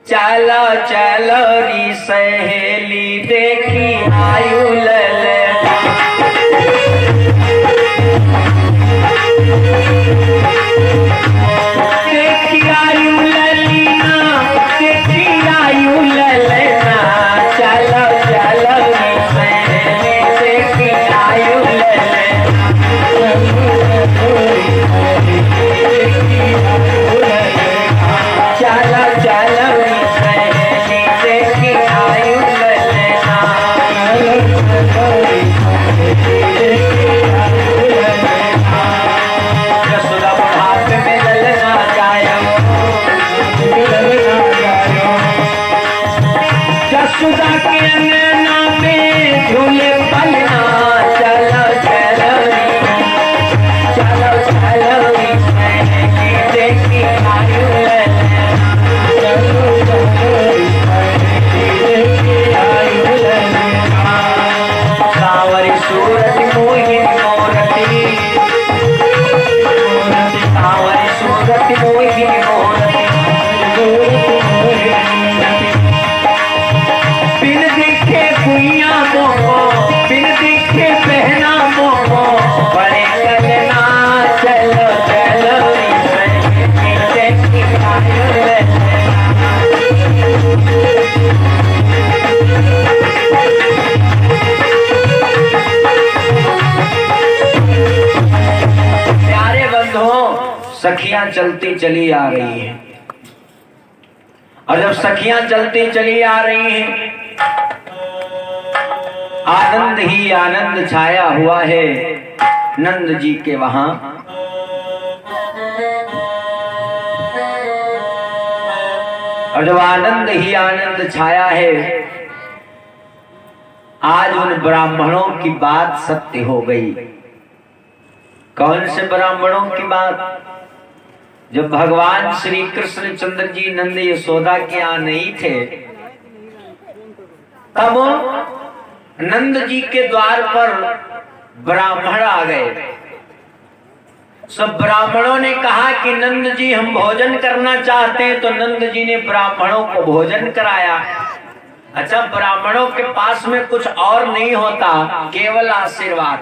चलो चलो री सहेली देखी आयु ललना, देखी आयु ललना, देखी आयु ललना, चलो चलो री सहेली देखी आयु ललना, चलो चलो री सहेली देखी आयु ललना, यशोदा बुढ़ापे में ललना जायो, यशोदा के अंगना में झूले पलना, चलो चलो री, चलो चलो री सहेली देखी आयु ललना, सावरी सूरत मोहिनी मोरती, सावरी सूरत मोहिनी मोरती, बिन दिखे कुइया मोको, बिन दिखे पहना मोको, बड़े ललना, चलो चलो री सहेली देखी आयु ललना, प्यारे बंधुओं, सखियां चलती चली आ रही हैं, और जब सखियां चलती चली आ रही हैं, आनंद ही आनंद छाया हुआ है नंद जी के वहां। और जब आनंद ही आनंद छाया है, आज उन ब्राह्मणों की बात सत्य हो गई। कौन से ब्राह्मणों की बात? जब भगवान श्री कृष्ण चंद्र जी नंद यशोदा के यहाँ नहीं थे, तब नंद जी के द्वार पर ब्राह्मण आ गए। सब ब्राह्मणों ने कहा कि नंद जी हम भोजन करना चाहते हैं, तो नंद जी ने ब्राह्मणों को भोजन कराया। अच्छा, ब्राह्मणों के पास में कुछ और नहीं होता, केवल आशीर्वाद,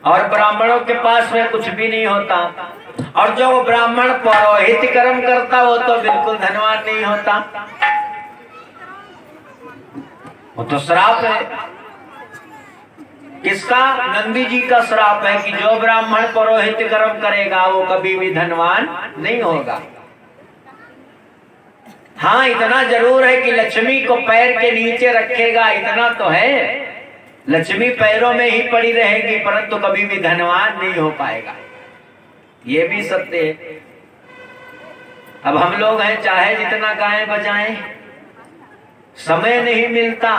और ब्राह्मणों के पास में कुछ भी नहीं होता। और जो ब्राह्मण पुरोहित कर्म करता हो तो बिल्कुल धनवान नहीं होता, वो तो श्राप है। किसका? नंदी जी का श्राप है कि जो ब्राह्मण पुरोहित कर्म करेगा वो कभी भी धनवान नहीं होगा। हाँ, इतना जरूर है कि लक्ष्मी को पैर के नीचे रखेगा, इतना तो है, लक्ष्मी पैरों में ही पड़ी रहेगी, परंतु कभी भी धनवान नहीं हो पाएगा। ये भी सत्य है। अब हम लोग हैं, चाहे जितना गाएं बजाएं, समय नहीं मिलता,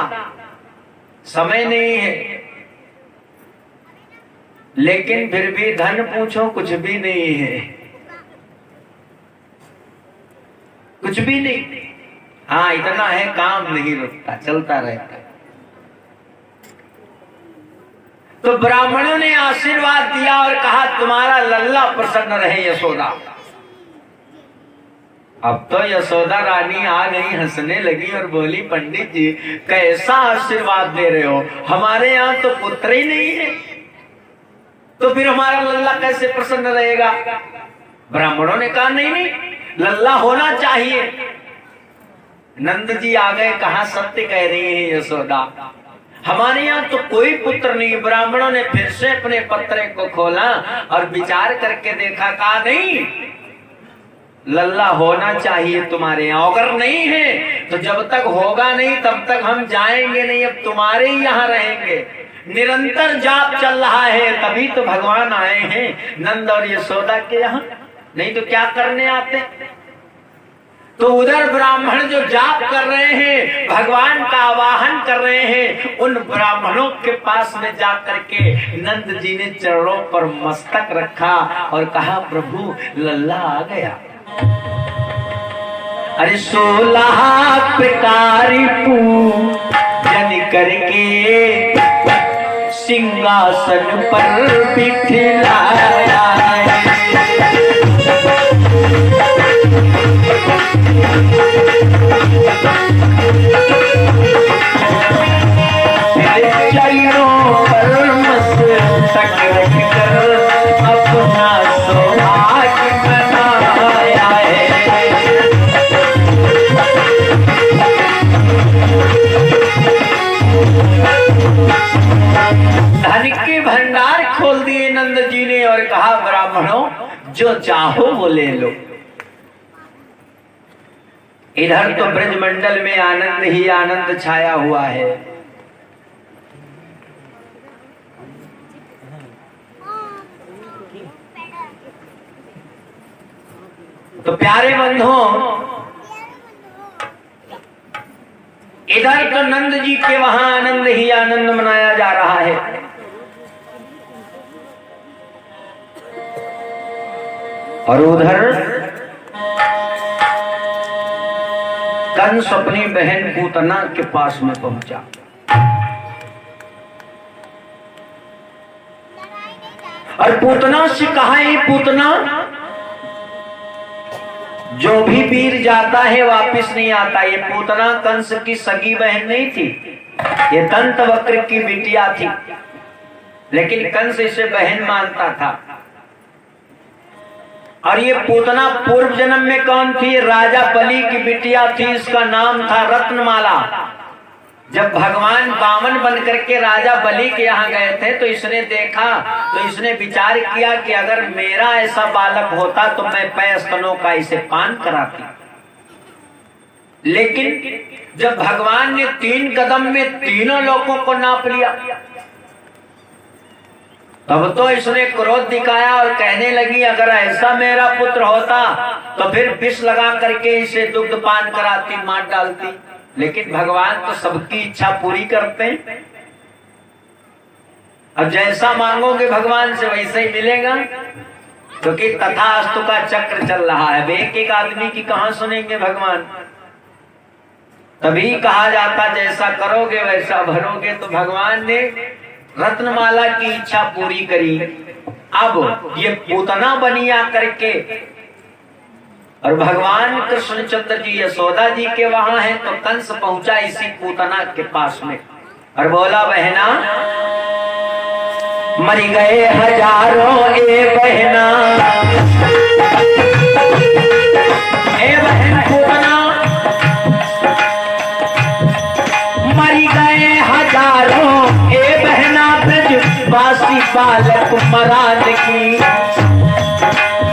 समय नहीं है, लेकिन फिर भी धन पूछो कुछ भी नहीं है, कुछ भी नहीं। हाँ, इतना है, काम नहीं रुकता, चलता रहता। तो ब्राह्मणों ने आशीर्वाद दिया और कहा तुम्हारा लल्ला प्रसन्न रहे यशोदा। अब तो यशोदा रानी आ गई, हंसने लगी और बोली, पंडित जी कैसा आशीर्वाद दे रहे हो, हमारे यहाँ तो पुत्र ही नहीं है, तो फिर हमारा लल्ला कैसे प्रसन्न रहेगा? ब्राह्मणों ने कहा नहीं नहीं, लल्ला होना चाहिए। नंद जी आ गए, कहा सत्य कह रही है यशोदा, हमारे यहाँ तो कोई पुत्र नहीं। ब्राह्मणों ने फिर से अपने पत्रे को खोला और विचार करके देखा, कहा नहीं, लल्ला होना चाहिए तुम्हारे यहाँ, अगर नहीं है तो जब तक होगा नहीं तब तक हम जाएंगे नहीं, अब तुम्हारे ही यहाँ रहेंगे। निरंतर जाप चल रहा है, तभी तो भगवान आए हैं नंद और यशोदा के यहाँ, नहीं तो क्या करने आते। तो उधर ब्राह्मण जो जाप कर रहे हैं, भगवान का आवाहन कर रहे हैं, उन ब्राह्मणों के पास में जा करके नंद जी ने चरणों पर मस्तक रखा और कहा, प्रभु लल्ला आ गया। अरे 16 प्रकारी पूजन करके सिंहासन पर बिठलाया। जो चाहो वो ले लो। इधर तो ब्रजमंडल में आनंद ही आनंद छाया हुआ है। तो प्यारे बंधुओं, इधर तो नंद जी के वहां आनंद ही आनंद मनाया जा रहा है, और उधर कंस अपनी बहन पूतना के पास में पहुंचा। और पूतना से कहा, ये पूतना, जो भी वीर जाता है वापस नहीं आता। ये पूतना कंस की सगी बहन नहीं थी, ये दंतवक्र की बिटिया थी, लेकिन कंस इसे बहन मानता था। और ये पूतना पूर्व जन्म में कौन थी? राजा बलि की बिटिया थी, इसका नाम था रत्नमाला। जब भगवान वामन बन करके राजा बलि के यहाँ गए थे तो इसने देखा, तो इसने विचार किया कि अगर मेरा ऐसा बालक होता तो मैं पै स्तनों का इसे पान कराती। लेकिन जब भगवान ने 3 कदम में तीनों लोगों को नाप लिया, तब तो इसने क्रोध दिखाया और कहने लगी, अगर ऐसा मेरा पुत्र होता तो फिर विष लगा करके इसे दुग्ध पान कराती, मार डालती। लेकिन भगवान तो सबकी इच्छा पूरी करते हैं। अब जैसा मांगोगे भगवान से वैसे ही मिलेगा, क्योंकि तथास्तु का चक्र चल रहा है। अब एक एक आदमी की कहां सुनेंगे भगवान? तभी कहा जाता जैसा करोगे वैसा भरोगे। तो भगवान ने रत्नमाला की इच्छा पूरी करी। अब ये पूतना बनी आकर के, और भगवान कृष्णचंद्र जी यशोदा जी के वहां है, तो कंस पहुंचा इसी पूतना के पास में और बोला, बहना मर गए हजारों ए बहना, ए बहन पूतना, मर गए हजारों ए बहना ब्रजवासी बालक मरान की,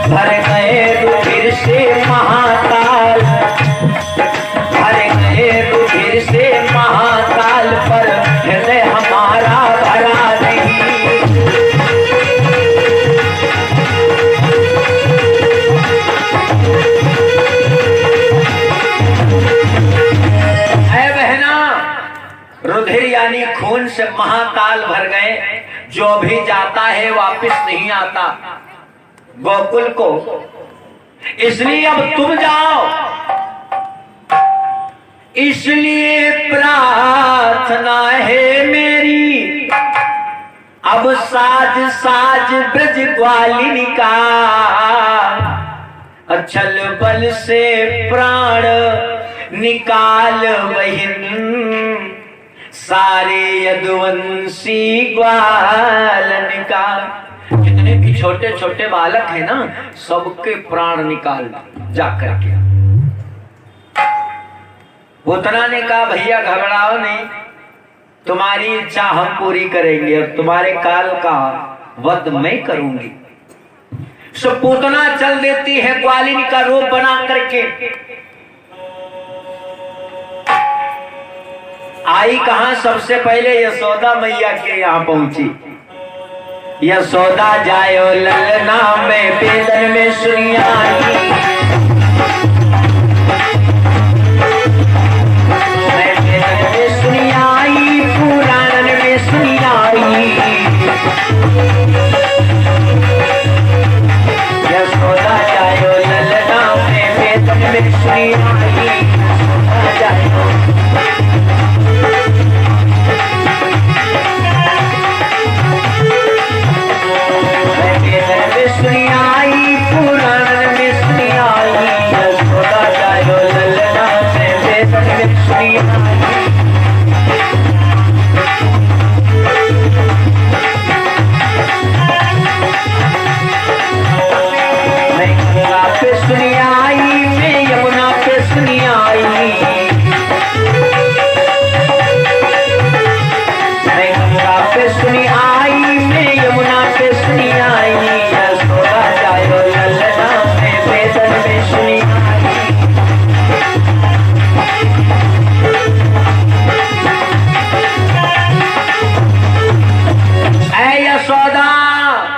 भर गए रुधिर से महाकाल, भर गए रुधिर से महाकाल, पर हृदय हमारा भरा नहीं। ऐ बहना, रुधिर यानी खून से महाकाल भर गए। जो भी जाता है वापस नहीं आता गोकुल को, इसलिए अब तुम जाओ। इसलिए प्रार्थना है मेरी, अब साज साज ब्रज ग्वालिनी का, अचल बल से प्राण निकाल बहिन, सारे यदुवंशी ग्वालन का। जितने भी छोटे छोटे बालक है ना, सबके प्राण निकाल जाकर के। पूतना ने कहा, भैया घबराओ नहीं, तुम्हारी इच्छा हम पूरी करेंगे और तुम्हारे काल का वध मैं करूंगी। सो पूतना चल देती है ग्वालिनी का रूप बना करके। आई कहां? सबसे पहले यशोदा मैया के यहाँ पहुंची। यशोदा जायो ललना में बेदन में सुनी आई, बेदन में सुनी आई, पुराणन में सुनी आई। यशोदा जायो ललना में बेदन में सुनी आई, जायो सुनी आई, पुराण में सुनी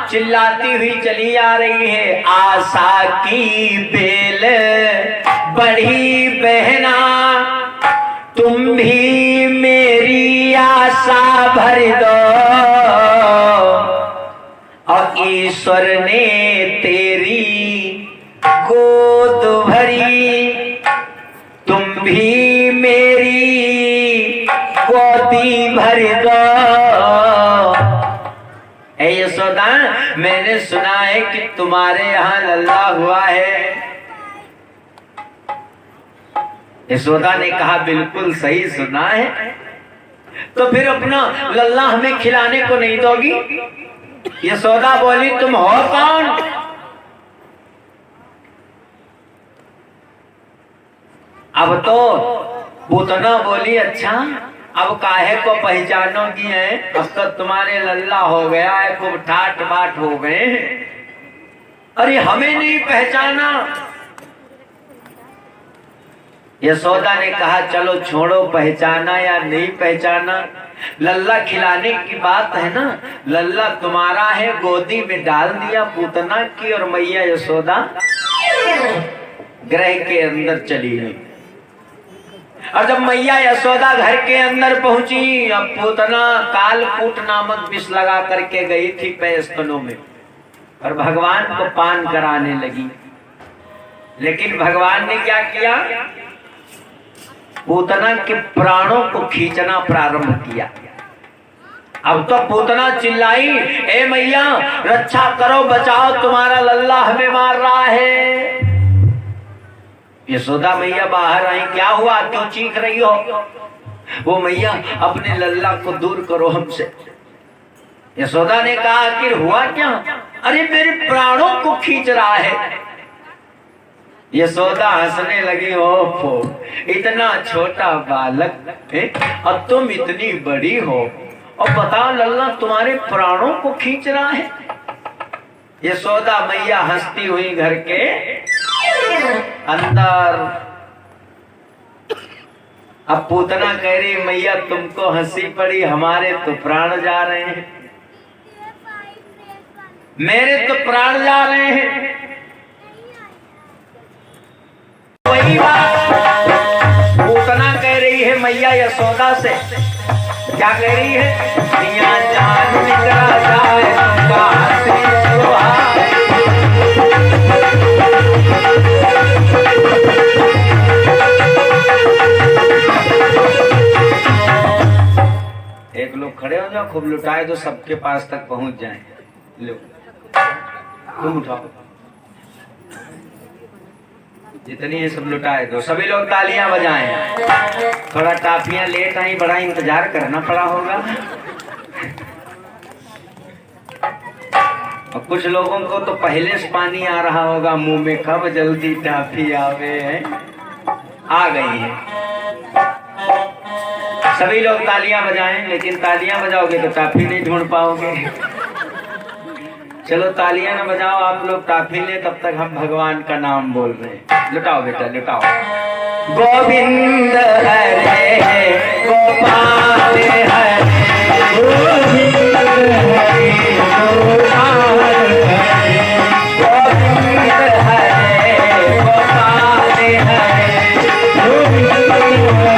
चिल्लाती हुई चली आ रही है, आशा की बेल बढ़ी बहना, तुम भी मेरी आशा भर दो, और ईश्वर ने तेरी गोद भरी, तुम भी मेरी गोदी भर दो। ऐ यशोदा, मैंने सुना है कि तुम्हारे यहाँ लल्ला हुआ है। यशोदा ने कहा बिल्कुल सही सुना है, तो फिर अपना लल्ला हमें खिलाने को नहीं दोगी? यशोदा बोली तुम हो कौन? अब तो पूतना बोली अच्छा अब काहे को पहचानोगी है, अब तो तुम्हारे लल्ला हो गया है, खूब ठाट बाट हो गए। अरे हमें नहीं पहचाना। यशोदा ने कहा चलो छोड़ो, पहचाना या नहीं पहचाना, लल्ला खिलाने की बात है ना, लल्ला तुम्हारा है, गोदी में डाल दिया पूतना की, और मैया यशोदा गृह के अंदर चली गई। और जब मैया यशोदा घर के अंदर पहुंची, अब पूतना कालकूट नामक विष लगा करके गई थी पैस्तनों में, और भगवान को पान कराने लगी। लेकिन भगवान ने क्या किया, पूतना के प्राणों को खींचना प्रारंभ किया। अब तो पूतना चिल्लाई, ए मैया रक्षा करो, बचाओ, तुम्हारा लल्ला हमें मार रहा है। यशोदा मैया बाहर आई, क्या हुआ, क्यों चीख रही हो? वो मैया अपने लल्ला को दूर करो हमसे। यशोदा ने कहा आखिर हुआ क्या? अरे मेरे प्राणों को खींच रहा है। यशोदा हंसने लगी, ओफो इतना छोटा बालक है और तुम इतनी बड़ी हो, और बताओ लल्ला तुम्हारे प्राणों को खींच रहा है। यशोदा मैया हंसती हुई घर के अंदर। अब पूतना कह रही, मैया तुमको हंसी पड़ी, हमारे तो प्राण जा रहे हैं, मेरे तो प्राण जा रहे हैं। वही बात पूतना कह रही है मैया यशोदा से, क्या कह रही है, मियां जान निकला जाए तुमका हंसी सुहाए। एक लोग खड़े हो जाओ, खूब लुटाए दो, सबके पास तक पहुंच जाए। लो तुम उठाओ, जितनी है सब लुटाए दो। सभी लोग तालियां बजाएं। थोड़ा टाफियां लेट आई, बड़ा इंतजार करना पड़ा होगा। और कुछ लोगों को तो पहले से पानी आ रहा होगा मुंह में, कब जल्दी टाफी आवे है। आ गई है। सभी लोग तालियां बजाएं, लेकिन तालियां बजाओगे तो टाफी नहीं ढूंढ पाओगे। चलो तालियां ना बजाओ, आप लोग टाफी ले, तब तक हम भगवान का नाम बोल रहे हैं। लुटाओ बेटा लुटाओ। गोविंद हरे गोपाल हरे, गोविंद हरे गोपाल हरे, गोविंद हरे गोपाल हरे, गोविंद हरे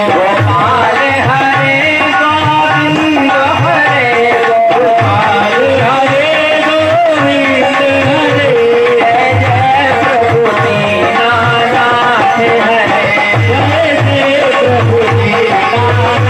गोपाल हरे, गोपाल हरे गोविंद हरे गोपाल हरे, गोविंद हरे। जय जय प्रभु दीनानाथ हरे, जय जय प्रभु दीनानाथ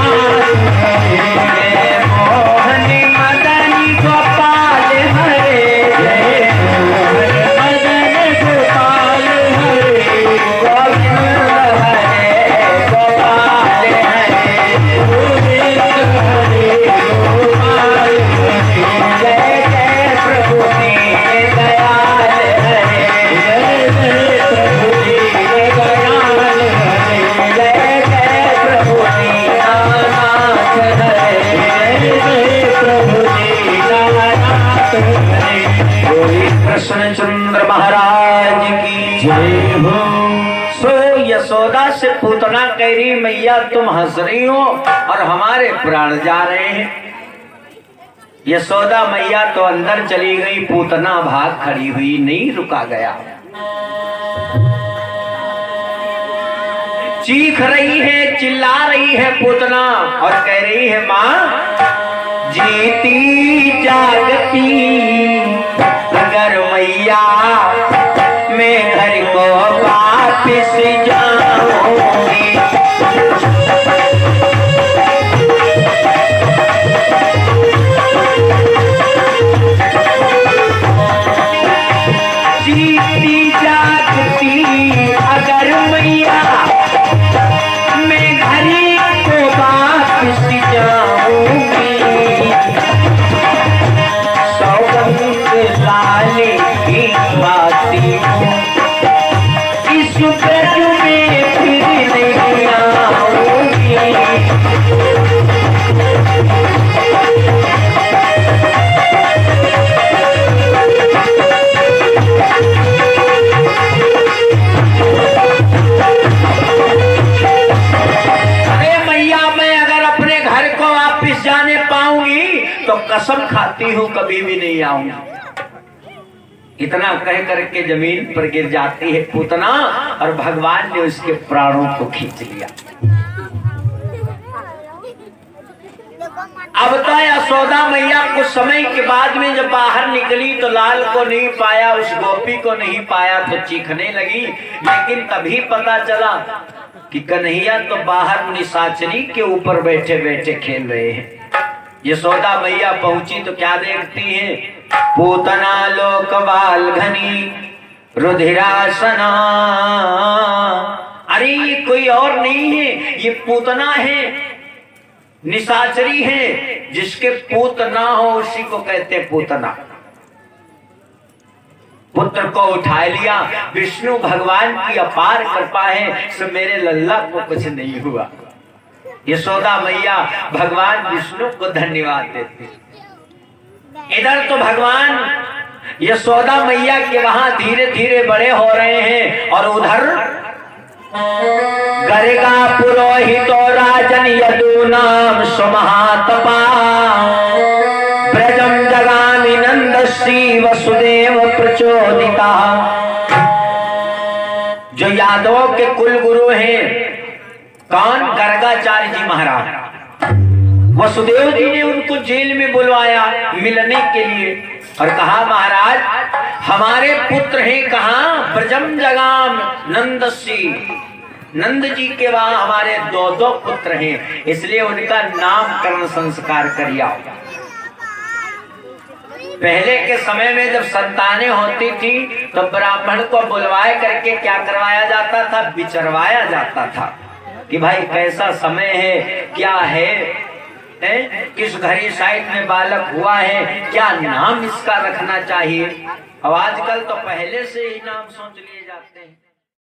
सो यशोदा से पूतना कह रही, मैया तुम हंस रही हो और हमारे प्राण जा रहे हैं। यशोदा मैया तो अंदर चली गई, पूतना भाग खड़ी हुई, नहीं रुका गया। चीख रही है, चिल्ला रही है पूतना और कह रही है, माँ जीती जागती अगर मैया मैं घर को वापिस जाऊंगी। जीती जागती अगर मैया मैं घर को वापिस जाऊंगी। सौगंध लाले की बाती इस ब्रज में फिर नहीं आऊंगी। जाने पाऊंगी तो कसम खाती हूं कभी भी नहीं आऊंगी। इतना कह करके जमीन पर गिर जाती है पूतना और भगवान ने उसके प्राणों को खींच लिया। अब तो यशोदा मैया कुछ समय के बाद में जब बाहर निकली तो लाल को नहीं पाया, उस गोपी को नहीं पाया तो चीखने लगी। लेकिन तभी पता चला कि कन्हैया तो बाहर निशाचरी के ऊपर बैठे बैठे खेल रहे हैं। यशोदा मैया पहुंची तो क्या देखती है, पूतना लोकवाल घनी रुधिरासना। अरे ये कोई और नहीं है, ये पूतना है, निशाचरी है। जिसके पूत ना हो उसी को कहते पूतना। पुत्र को उठा लिया, विष्णु भगवान की अपार कृपा है, सो मेरे लल्ला को कुछ नहीं हुआ। यशोदा मैया भगवान विष्णु को धन्यवाद देती। इधर तो भगवान यशोदा मैया के वहां धीरे धीरे बड़े हो रहे हैं और उधर गरेगा पुरोहितो राजन यदूनाम सुमहातपा ब्रजम जगामि नंदसी वसुदेव प्रचोदिता। जो यादवों के कुल गुरु हैं, कौन? गर्गाचार्य जी महाराज। वसुदेव जी ने उनको जेल में बुलवाया मिलने के लिए और कहा, महाराज हमारे पुत्र हैं कहाँ? ब्रजम जगाम नंदसी, नंद जी के वहां हमारे दो दो पुत्र हैं, इसलिए उनका नामकरण संस्कार करिए। पहले के समय में जब संतानें होती थी तो ब्राह्मण को बुलवाए करके क्या करवाया जाता था? विचरवाया जाता था कि भाई कैसा समय है, क्या है, किस घड़ी साइड में बालक हुआ है, क्या नाम इसका रखना चाहिए। अब आजकल तो पहले से ही नाम सोच लिए जाते हैं।